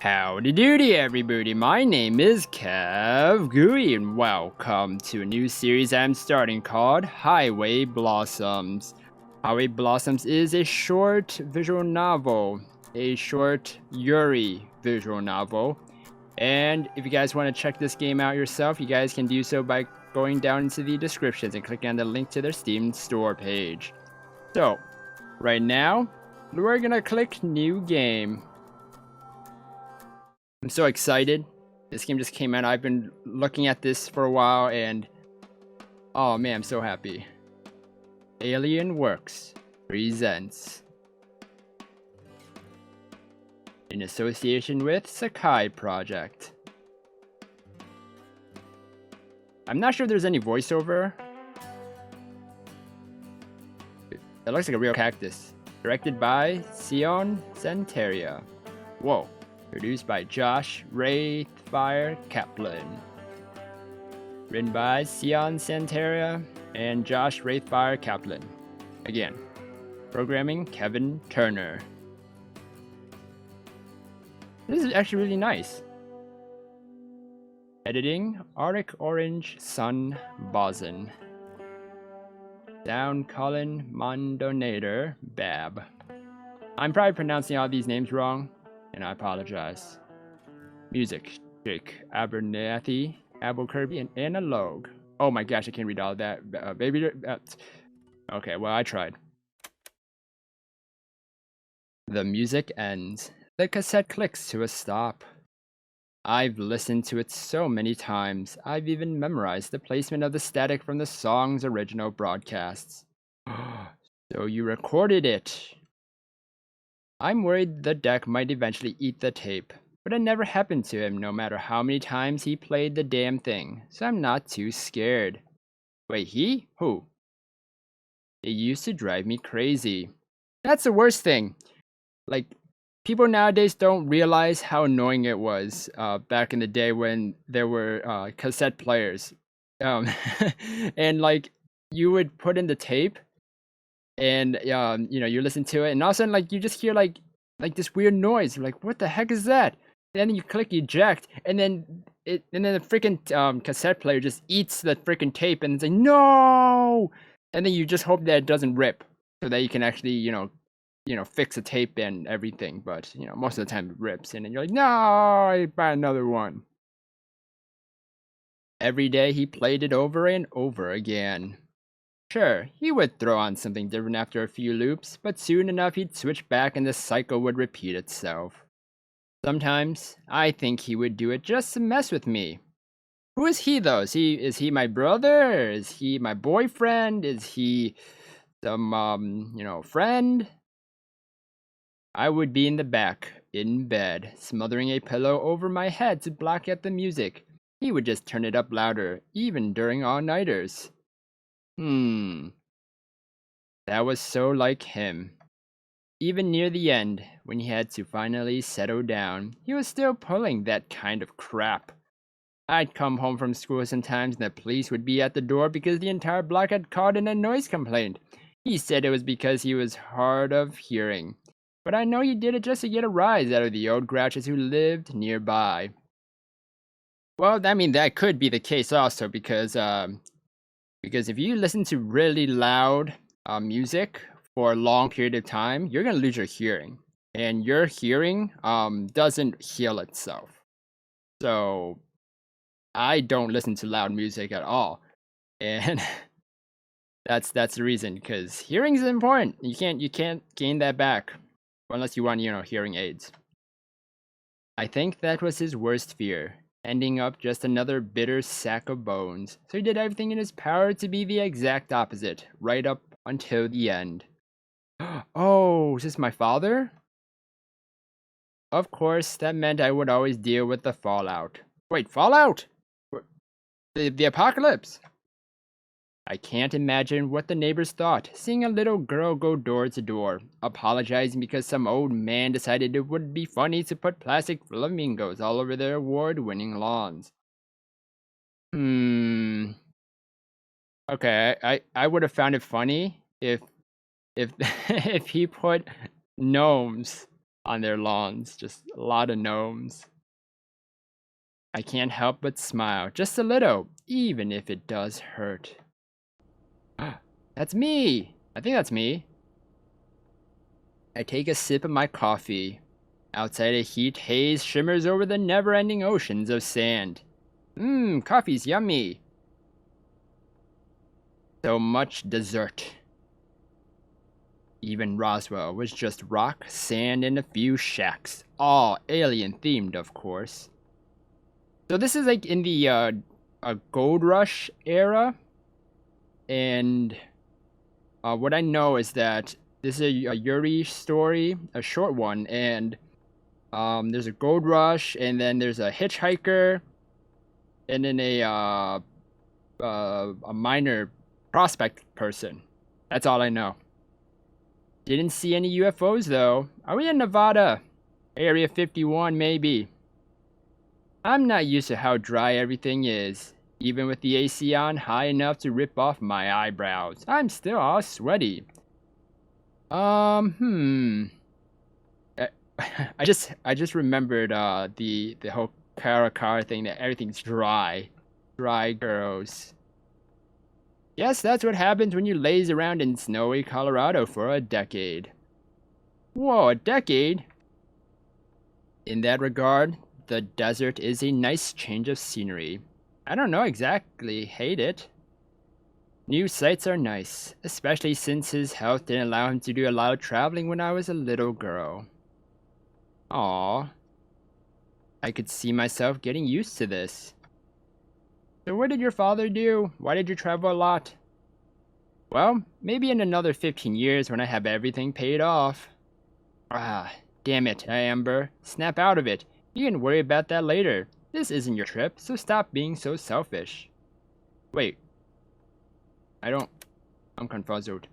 Howdy doody everybody, my name is KevGuuey and welcome to a new series I'm starting called Highway Blossoms. Highway Blossoms is a short visual novel, a short YURI visual novel. And if you guys want to check this game out yourself, you guys can do so by going down into the descriptions and clicking on the link to their Steam store page. So, right now, we're gonna click new game. I'm so excited. This game just came out. I've been looking at this for a while and oh man, I'm so happy. Alien Works presents in association with Sakai Project. I'm not sure if there's any voiceover. That looks like a real cactus. Directed by Sion Santeria. Whoa. Produced by Josh Wraithfire Kaplan. Written by Sion Santeria and Josh Wraithfire Kaplan. Again, programming Kevin Turner. This is actually really nice. Editing Arctic Orange Sun Boson. Sound Colin Mondonator Bab. I'm probably pronouncing all these names wrong, and I apologize. Music, Jake Abernathy, Kirby, and Analog. Oh my gosh, I can't read all of that. Baby. Okay, well, I tried. The music ends. The cassette clicks to a stop. I've listened to it so many times, I've even memorized the placement of the static from the song's original broadcasts. So you recorded it. I'm worried the deck might eventually eat the tape, but it never happened to him no matter how many times he played the damn thing, so I'm not too scared. Wait, he? Who? It used to drive me crazy. That's the worst thing. Like, people nowadays don't realize how annoying it was back in the day when there were cassette players. And like, you would put in the tape and you know, you listen to it and all of a sudden like you just hear like this weird noise. You're like, what the heck is that? And then you click eject and then the freaking cassette player just eats the freaking tape and it's like, no. And then you just hope that it doesn't rip so that you can actually, you know, fix the tape and everything, but you know, most of the time it rips and then you're like, no, I buy another one. Every day he played it over and over again. Sure, he would throw on something different after a few loops, but soon enough he'd switch back and the cycle would repeat itself. Sometimes, I think he would do it just to mess with me. Who is he though? Is he my brother? Is he my boyfriend? Is he some, you know, friend? I would be in the back, in bed, smothering a pillow over my head to block out the music. He would just turn it up louder, even during all-nighters. That was so like him. Even near the end, when he had to finally settle down, he was still pulling that kind of crap. I'd come home from school sometimes and the police would be at the door because the entire block had called in a noise complaint. He said it was because he was hard of hearing. But I know he did it just to get a rise out of the old grouches who lived nearby. Well, I mean, that could be the case also because if you listen to really loud music for a long period of time, you're gonna lose your hearing, and your hearing doesn't heal itself. So I don't listen to loud music at all, and that's the reason, because hearing is important. You can't gain that back unless you want, you know, hearing aids. I think that was his worst fear, ending up just another bitter sack of bones, so he did everything in his power to be the exact opposite, right up until the end. Oh, is this my father? Of course, that meant I would always deal with the fallout. Wait, fallout? The apocalypse? I can't imagine what the neighbors thought, seeing a little girl go door to door, apologizing because some old man decided it would be funny to put plastic flamingos all over their award-winning lawns. Okay, I would have found it funny if if he put gnomes on their lawns. Just a lot of gnomes. I can't help but smile, just a little, even if it does hurt. That's me! I think that's me. I take a sip of my coffee. Outside a heat haze shimmers over the never-ending oceans of sand. Coffee's yummy. So much dessert. Even Roswell was just rock, sand, and a few shacks. All alien-themed, of course. So this is like in the a gold rush era. And what I know is that this is a YURI story, a short one. And there's a gold rush, and then there's a hitchhiker, and then a minor prospect person. That's all I know. Didn't see any UFOs though. Are we in Nevada? Area 51 maybe. I'm not used to how dry everything is. Even with the AC on high enough to rip off my eyebrows, I'm still all sweaty. I just remembered the whole car thing, that everything's dry. Dry girls. Yes, that's what happens when you laze around in snowy Colorado for a decade. Whoa, a decade? In that regard, the desert is a nice change of scenery. I don't know exactly hate it. New sights are nice, especially since his health didn't allow him to do a lot of traveling when I was a little girl. Aww. I could see myself getting used to this. So what did your father do? Why did you travel a lot? Well, maybe in another 15 years when I have everything paid off. Ah, damn it, Amber. Snap out of it. You can worry about that later. This isn't your trip, so stop being so selfish. Wait. I'm confuzzled.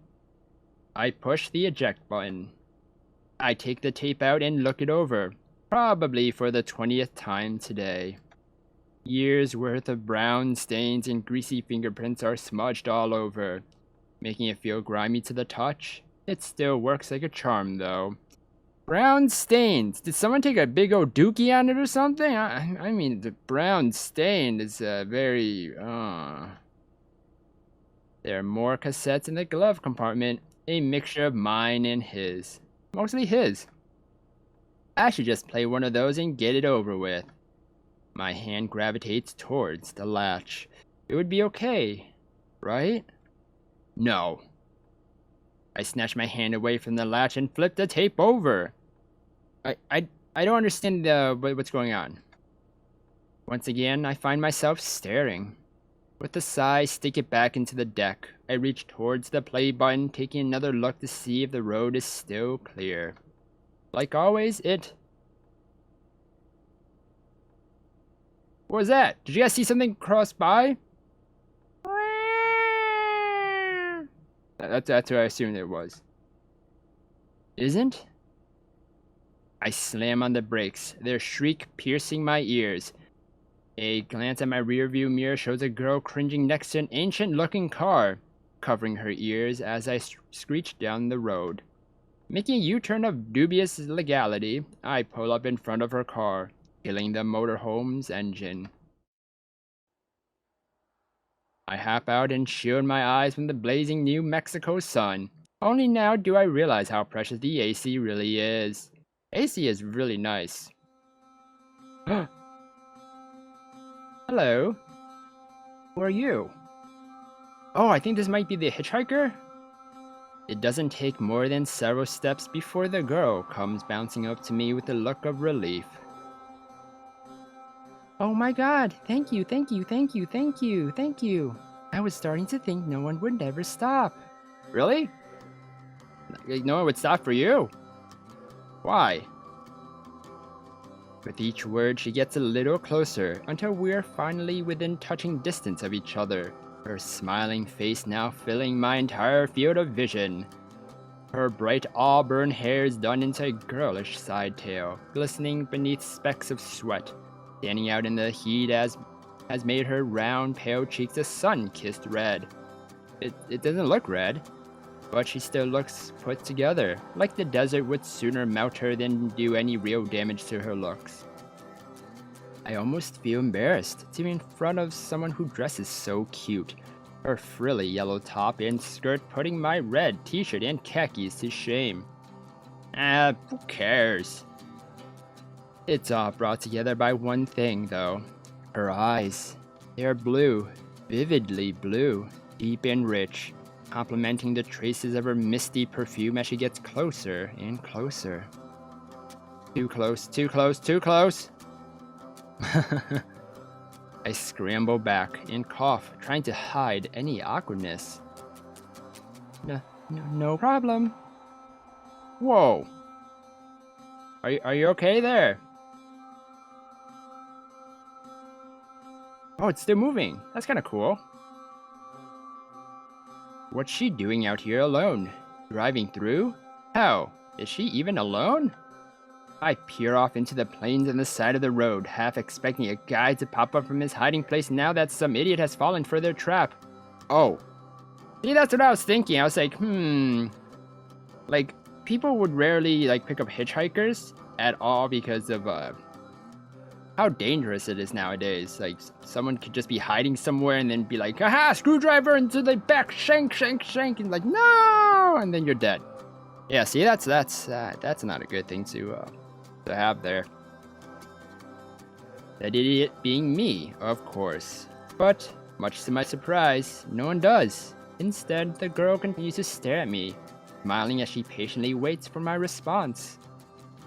I push the eject button. I take the tape out and look it over. Probably for the 20th time today. Years worth of brown stains and greasy fingerprints are smudged all over, making it feel grimy to the touch. It still works like a charm, though. Brown stains. Did someone take a big old dookie on it or something? I mean, the brown stain is very, There are more cassettes in the glove compartment, a mixture of mine and his. Mostly his. I should just play one of those and get it over with. My hand gravitates towards the latch. It would be okay, right? No. I snatch my hand away from the latch and flip the tape over. I don't understand what's going on. Once again, I find myself staring. With a sigh, stick it back into the deck. I reach towards the play button, taking another look to see if the road is still clear. Like always, What was that? Did you guys see something cross by? That's what I assumed it was. Isn't? I slam on the brakes, their shriek piercing my ears. A glance at my rearview mirror shows a girl cringing next to an ancient-looking car, covering her ears as I screech down the road. Making a U-turn of dubious legality, I pull up in front of her car, killing the motorhome's engine. I hop out and shield my eyes from the blazing New Mexico sun. Only now do I realize how precious the AC really is. AC is really nice. Hello. Who are you? Oh, I think this might be the hitchhiker? It doesn't take more than several steps before the girl comes bouncing up to me with a look of relief. Oh my god, thank you. I was starting to think no one would ever stop. Really? No one would stop for you? Why? With each word, she gets a little closer until we're finally within touching distance of each other, her smiling face now filling my entire field of vision. Her bright auburn hair is done into a girlish side tail, glistening beneath specks of sweat. Standing out in the heat has made her round, pale cheeks a sun-kissed red. It doesn't look red. but she still looks put together, like the desert would sooner melt her than do any real damage to her looks. I almost feel embarrassed to be in front of someone who dresses so cute. Her frilly yellow top and skirt putting my red t-shirt and khakis to shame. Who cares? It's all brought together by one thing, though. Her eyes. They are blue, vividly blue, deep and rich, complementing the traces of her misty perfume as she gets closer and closer. Too close, too close, too close! I scramble back and cough, trying to hide any awkwardness. No problem. Whoa! Are you okay there? Oh, it's still moving. That's kind of cool. What's she doing out here alone? Driving through? How? Is she even alone? I peer off into the plains on the side of the road, half expecting a guy to pop up from his hiding place now that some idiot has fallen for their trap. Oh. See, that's what I was thinking. I was like, like, people would rarely, like, pick up hitchhikers at all because of, how dangerous it is nowadays. Like, someone could just be hiding somewhere and then be like, aha, screwdriver into the back, shank, and like, no, and then you're dead. Yeah, see, that's not a good thing to have there. That idiot being me, of course. But, much to my surprise, no one does. Instead, the girl continues to stare at me, smiling as she patiently waits for my response.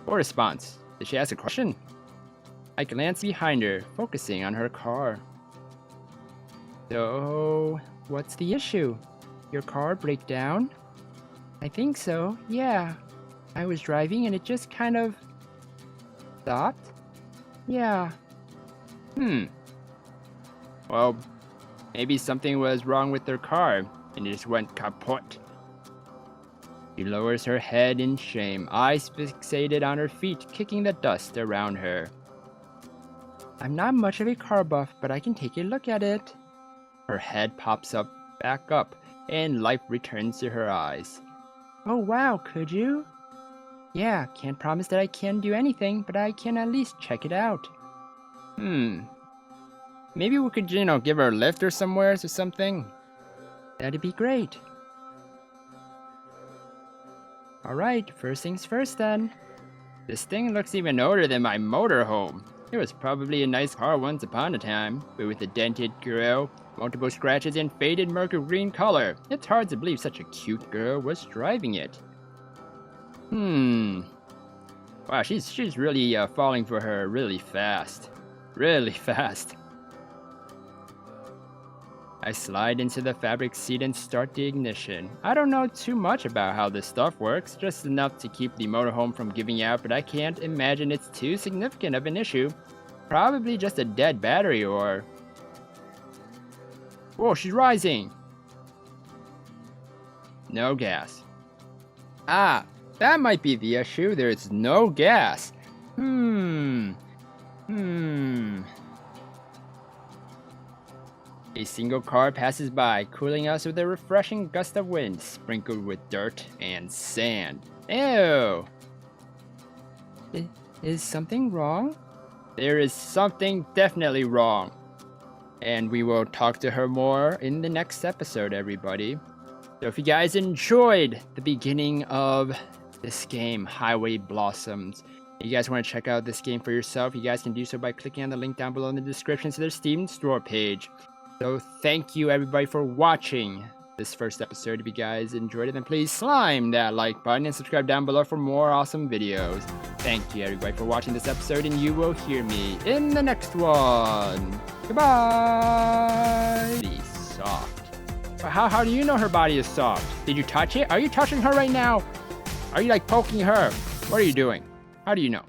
What response? Did she ask a question? I glance behind her, focusing on her car. So, what's the issue? Your car break down? I think so, yeah. I was driving and it just kind of stopped? Yeah. Well, maybe something was wrong with their car and it just went kaput. She lowers her head in shame, eyes fixated on her feet, kicking the dust around her. I'm not much of a car buff, but I can take a look at it. Her head pops back up, and life returns to her eyes. Oh wow, could you? Yeah, can't promise that I can do anything, but I can at least check it out. Maybe we could, give her a lift or somewhere or something. That'd be great. Alright, first things first then. This thing looks even older than my motorhome. It was probably a nice car once upon a time, but with a dented grille, multiple scratches, and faded mercury green color. It's hard to believe such a cute girl was driving it. Wow, she's really falling for her really fast. Really fast. I slide into the fabric seat and start the ignition. I don't know too much about how this stuff works, just enough to keep the motorhome from giving out, but I can't imagine it's too significant of an issue. Probably just a dead battery or... Whoa, she's rising! No gas. Ah, that might be the issue. There's no gas. A single car passes by, cooling us with a refreshing gust of wind, sprinkled with dirt and sand. Ew! Is something wrong? There is something definitely wrong. And we will talk to her more in the next episode, everybody. So if you guys enjoyed the beginning of this game, Highway Blossoms, you guys want to check out this game for yourself, you guys can do so by clicking on the link down below in the description to their Steam store page. So thank you everybody for watching this first episode. If you guys enjoyed it, then please slime that like button and subscribe down below for more awesome videos. Thank you everybody for watching this episode, and you will hear me in the next one. Goodbye! Be soft. How do you know her body is soft? Did you touch it? Are you touching her right now? Are you like poking her? What are you doing? How do you know?